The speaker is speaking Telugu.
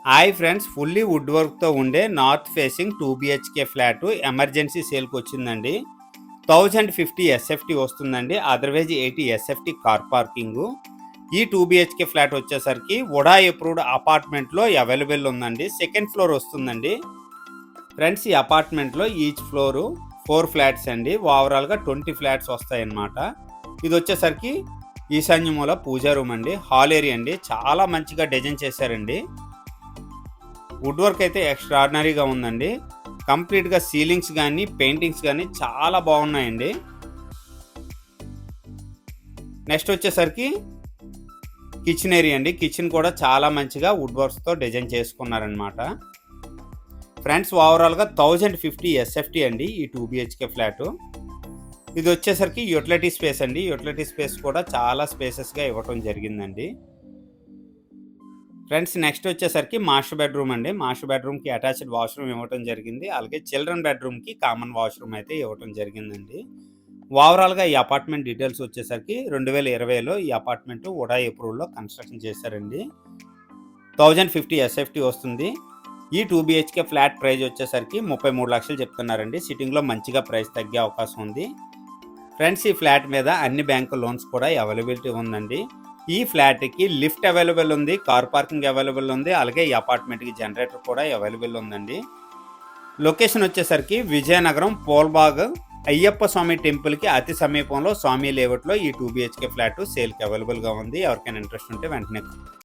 హాయ్ ఫ్రెండ్స్, ఫుల్లీ వుడ్ వర్క్తో ఉండే north facing 2 BHK flat emergency సేల్కి వచ్చిందండి. 1050 SFT వస్తుందండి. Otherwise 80 SFT car parking. ఈ 2 BHK ఫ్లాట్ వచ్చేసరికి వుడా అప్రూవ్డ్ అపార్ట్మెంట్లో అవైలబుల్ ఉందండి. సెకండ్ ఫ్లోర్ వస్తుందండి. ఫ్రెండ్స్, ఈ అపార్ట్మెంట్లో ఈచ్ ఫ్లోరు 4 ఫ్లాట్స్ అండి. ఓవరాల్గా 20 ఫ్లాట్స్ వస్తాయన్నమాట. ఇది వచ్చేసరికి ఈశాన్యమూల పూజా రూమ్ అండి. హాల్ ఏరియా అండి. చాలా మంచిగా డిజైన్ చేశారండి. వుడ్ వర్క్ అయితే ఎక్స్ట్రాడినరీగా ఉందండి. కంప్లీట్గా సీలింగ్స్ కానీ పెయింటింగ్స్ కానీ చాలా బాగున్నాయండి. నెక్స్ట్ వచ్చేసరికి కిచెన్ ఏరియా అండి. కిచెన్ కూడా చాలా మంచిగా వుడ్ వర్క్స్తో డిజైన్ చేసుకున్నారనమాట. ఫ్రెండ్స్, ఓవరాల్గా 1050 SFT అండి ఈ 2 BHK ఫ్లాటు. ఇది వచ్చేసరికి యూటిలిటీ స్పేస్ అండి. యూటిలిటీ స్పేస్ కూడా చాలా స్పేసెస్గా ఇవ్వటం జరిగిందండి. ఫ్రెండ్స్, నెక్స్ట్ వచ్చేసరికి మాస్టర్ బెడ్రూమ్ అండి. మాస్టర్ బెడ్రూమ్కి అటాచ్డ్ వాష్రూమ్ ఇవ్వటం జరిగింది. అలాగే చిల్డ్రన్ బెడ్రూమ్కి కామన్ వాష్రూమ్ అయితే ఇవ్వటం జరిగిందండి. ఓవరాల్గా ఈ అపార్ట్మెంట్ డీటెయిల్స్ వచ్చేసరికి 2020లో ఈ అపార్ట్మెంట్ వుడా అప్రూవ్లో కన్స్ట్రక్షన్ చేశారండి. 1050 SFT వస్తుంది. ఈ 2 BHK ఫ్లాట్ ప్రైస్ వచ్చేసరికి 33 లక్షలు చెప్తున్నారండి. సిట్టింగ్లో మంచిగా ప్రైస్ తగ్గే అవకాశం ఉంది. ఫ్రెండ్స్, ఈ ఫ్లాట్ మీద అన్ని బ్యాంకు లోన్స్ కూడా అవైలబిలిటీ ఉందండి. ఈ ఫ్లాట్కి లిఫ్ట్ అవైలబుల్ ఉంది, కార్ పార్కింగ్ అవైలబుల్ ఉంది, అలాగే ఈ అపార్ట్మెంట్కి జనరేటర్ కూడా అవైలబుల్ ఉందండి. లొకేషన్ వచ్చేసరికి విజయనగరం పోల్బాగ్ అయ్యప్ప స్వామి టెంపుల్కి అతి సమీపంలో స్వామి లేఅవుట్లో ఈ 2 BHK ఫ్లాట్ సేల్కి అవైలబుల్గా ఉంది. ఎవరికైనా ఇంట్రెస్ట్ ఉంటే వెంటనే